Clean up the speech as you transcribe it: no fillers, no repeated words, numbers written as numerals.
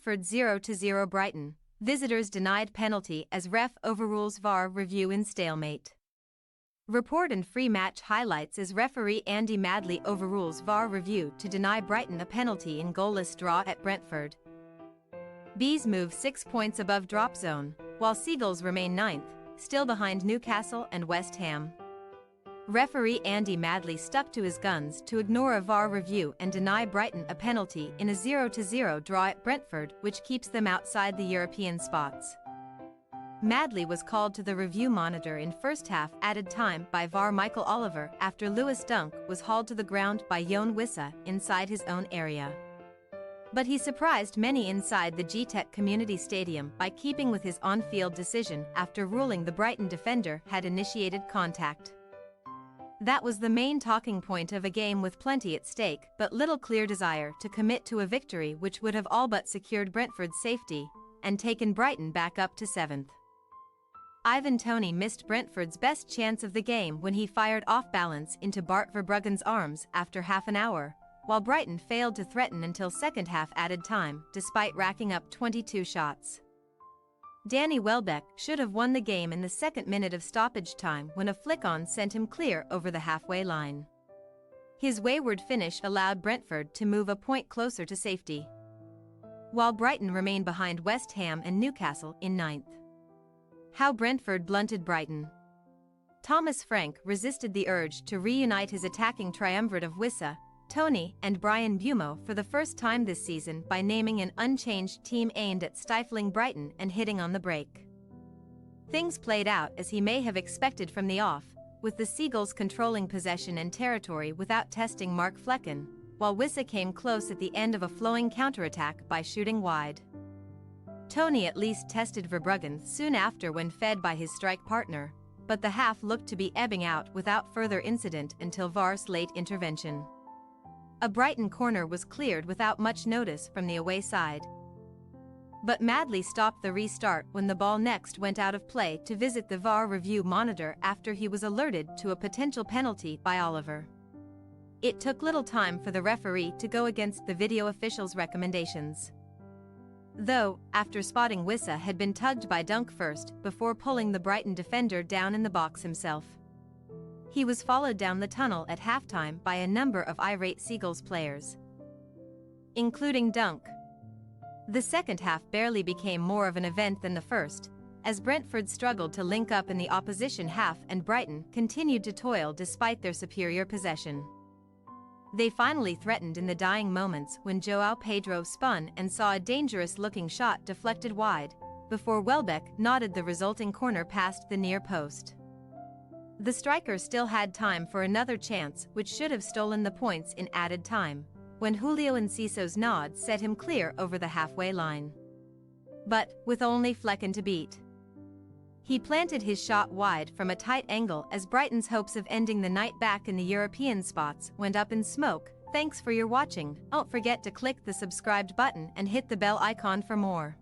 Brentford 0-0 Brighton. Visitors denied penalty as ref overrules VAR review in stalemate. Report and free match highlights as referee Andy Madley overrules VAR review to deny Brighton a penalty in goalless draw at Brentford. Bees move 6 points above drop zone, while Seagulls remain 9th, still behind Newcastle and West Ham. Referee Andy Madley stuck to his guns to ignore a VAR review and deny Brighton a penalty in a 0-0 draw at Brentford, which keeps them outside the European spots. Madley was called to the review monitor in first half added time by VAR Michael Oliver after Lewis Dunk was hauled to the ground by Jon Wissa inside his own area. But he surprised many inside the GTEC Community Stadium by keeping with his on-field decision after ruling the Brighton defender had initiated contact. That was the main talking point of a game with plenty at stake but little clear desire to commit to a victory which would have all but secured Brentford's safety and taken Brighton back up to 7th. Ivan Toney missed Brentford's best chance of the game when he fired off balance into Bart Verbruggen's arms after half an hour, while Brighton failed to threaten until second half added time despite racking up 22 shots. Danny Welbeck should have won the game in the second minute of stoppage time when a flick-on sent him clear over the halfway line. His wayward finish allowed Brentford to move a point closer to safety, while Brighton remained behind West Ham and Newcastle in 9th. How Brentford blunted Brighton. Thomas Frank resisted the urge to reunite his attacking triumvirate of Wissa, Toney and Brian Bumo for the first time this season by naming an unchanged team aimed at stifling Brighton and hitting on the break. Things played out as he may have expected from the off, with the Seagulls controlling possession and territory without testing Mark Flecken, while Wissa came close at the end of a flowing counterattack by shooting wide. Toney at least tested Verbruggen soon after when fed by his strike partner, but the half looked to be ebbing out without further incident until VAR's late intervention. A Brighton corner was cleared without much notice from the away side, but Madley stopped the restart when the ball next went out of play to visit the VAR review monitor after he was alerted to a potential penalty by Oliver. It took little time for the referee to go against the video official's recommendations, though, after spotting Wissa had been tugged by Dunk first before pulling the Brighton defender down in the box himself. He was followed down the tunnel at halftime by a number of irate Seagulls players, including Dunk. The second half barely became more of an event than the first, as Brentford struggled to link up in the opposition half and Brighton continued to toil despite their superior possession. They finally threatened in the dying moments when João Pedro spun and saw a dangerous-looking shot deflected wide, before Welbeck nodded the resulting corner past the near post. The striker still had time for another chance which should have stolen the points in added time, when Julio Enciso's nod set him clear over the halfway line. But, with only Flecken to beat, he planted his shot wide from a tight angle as Brighton's hopes of ending the night back in the European spots went up in smoke. Thanks for your watching. Don't forget to click the subscribed button and hit the bell icon for more.